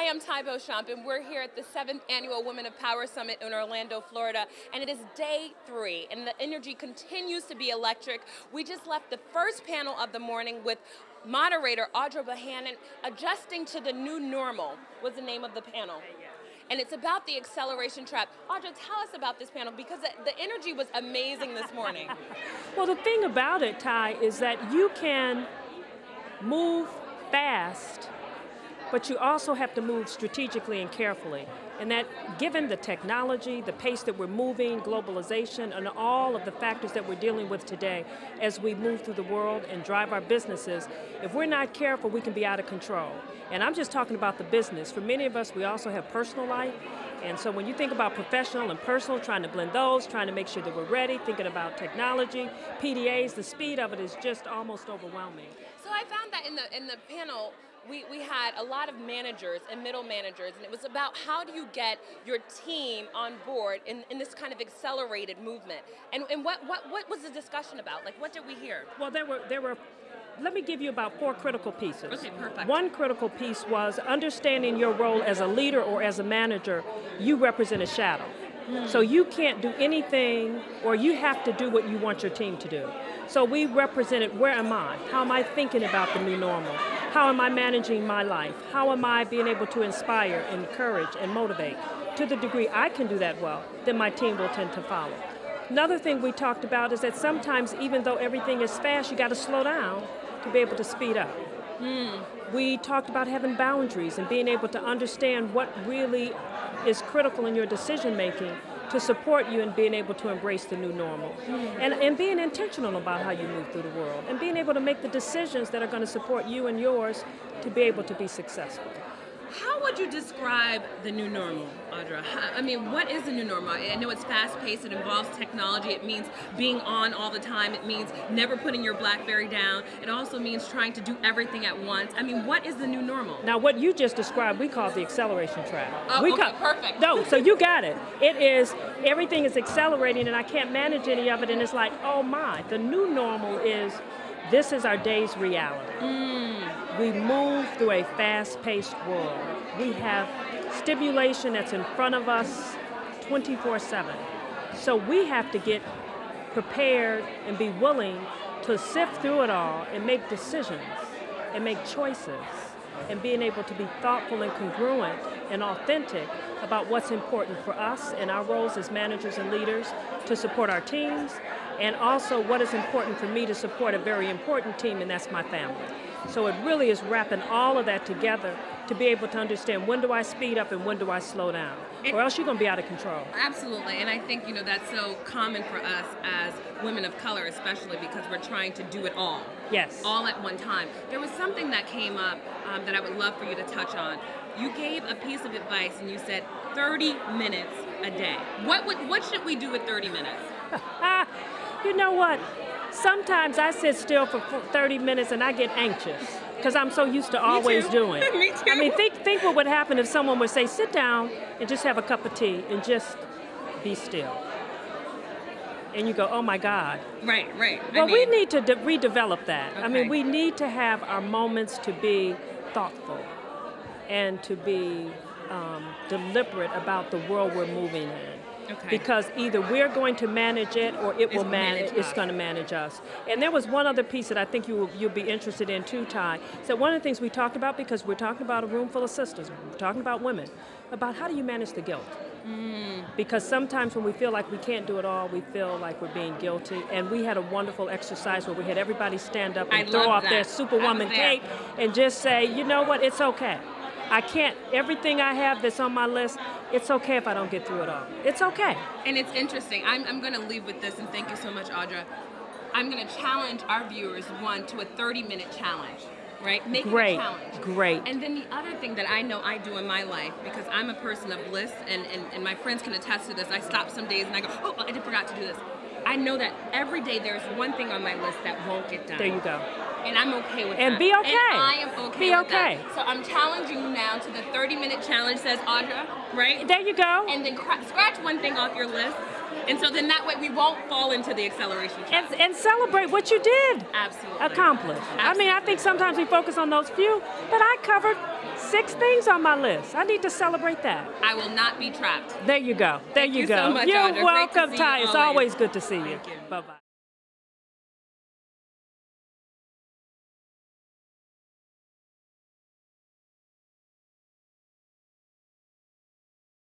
Hi, I'm Ty Beauchamp, and we're here at the 7th Annual Women of Power Summit in Orlando, Florida, and it is day 3, and the energy continues to be electric. We just left the first panel of the morning with moderator Audra Bohannon. Adjusting to the New Normal was the name of the panel. And it's about the acceleration trap. Audra, tell us about this panel, because the energy was amazing this morning. Well, the thing about it, Ty, is that you can move fast, but you also have to move strategically and carefully. And that, given the technology, the pace that we're moving, globalization, and all of the factors that we're dealing with today as we move through the world and drive our businesses, if we're not careful, we can be out of control. And I'm just talking about the business. For many of us, we also have personal life. And so when you think about professional and personal, trying to blend those, trying to make sure that we're ready, thinking about technology, PDAs, the speed of it is just almost overwhelming. So I found that in the panel, we had a lot of managers and middle managers, and it was about how do you get your team on board in this kind of accelerated movement. And what was the discussion about? Like, what did we hear? Well, there were, let me give you about 4 critical pieces. Okay, perfect. One critical piece was understanding your role as a leader or as a manager. You represent a shadow. So you can't do anything, or you have to do what you want your team to do. So we represented, where am I? How am I thinking about the new normal? How am I managing my life? How am I being able to inspire, encourage, and motivate? To the degree I can do that well, then my team will tend to follow. Another thing we talked about is that sometimes, even though everything is fast, you got to slow down to be able to speed up. We talked about having boundaries and being able to understand what really is critical in your decision making to support you in being able to embrace the new normal. And being intentional about how you move through the world, and being able to make the decisions that are going to support you and yours to be able to be successful. How would you describe the new normal, Audra? I mean, what is the new normal? I know it's fast-paced, it involves technology, it means being on all the time, it means never putting your BlackBerry down, it also means trying to do everything at once. I mean, what is the new normal? Now, what you just described, we call the acceleration trap. Oh, okay, perfect. No, so you got it. It is, everything is accelerating and I can't manage any of it, and it's like, oh my, the new normal is, this is our day's reality. We move through a fast-paced world. We have stimulation that's in front of us 24/7. So we have to get prepared and be willing to sift through it all and make decisions and make choices, and being able to be thoughtful and congruent and authentic about what's important for us and our roles as managers and leaders to support our teams, and also what is important for me to support a very important team, and that's my family. So it really is wrapping all of that together to be able to understand, when do I speed up and when do I slow down, or else you're going to be out of control. Absolutely, and I think that's so common for us as women of color, especially because we're trying to do it all. Yes. All at one time. There was something that came up that I would love for you to touch on. You gave a piece of advice and you said 30 minutes a day. What should we do with 30 minutes? You know what? Sometimes I sit still for 30 minutes and I get anxious because I'm so used to always doing. Me too. I mean, think what would happen if someone would say, sit down and just have a cup of tea and just be still. And you go, oh my God. Right. Well, we need to redevelop that. Okay. I mean, we need to have our moments to be thoughtful and to be deliberate about the world we're moving in. Okay. Because either we're going to manage it or it's going to manage us. And there was one other piece that I think you'll be interested in too, Ty. So one of the things we talked about, because we're talking about a room full of sisters, we're talking about women, about how do you manage the guilt? Because sometimes when we feel like we can't do it all, we feel like we're being guilty. And we had a wonderful exercise where we had everybody stand up and throw off their Superwoman cape and just say, you know what, it's okay. I can't, everything I have that's on my list, it's okay if I don't get through it all. It's okay. And it's interesting. I'm going to leave with this, and thank you so much, Audra. I'm going to challenge our viewers, to a 30-minute challenge, right? Make it a challenge. Great. And then the other thing that I know I do in my life, because I'm a person of lists, and my friends can attest to this, I stop some days and I go, oh, I forgot to do this. I know that every day there's one thing on my list that won't get done. There you go. And I'm okay with that. And be okay. And I am okay with okay. that. So I'm challenging you now to the 30-minute challenge, says Audra, right? There you go. And then scratch one thing off your list. And so then that way we won't fall into the acceleration trap. And celebrate what you did. Absolutely. Accomplish. Absolutely. I mean, I think sometimes we focus on those few, but I covered 6 things on my list. I need to celebrate that. I will not be trapped. There you go. There Thank you you go. so much, You're Audra. Great to welcome, see you Ty. It's always. always good to see you. Thank you. Bye-bye.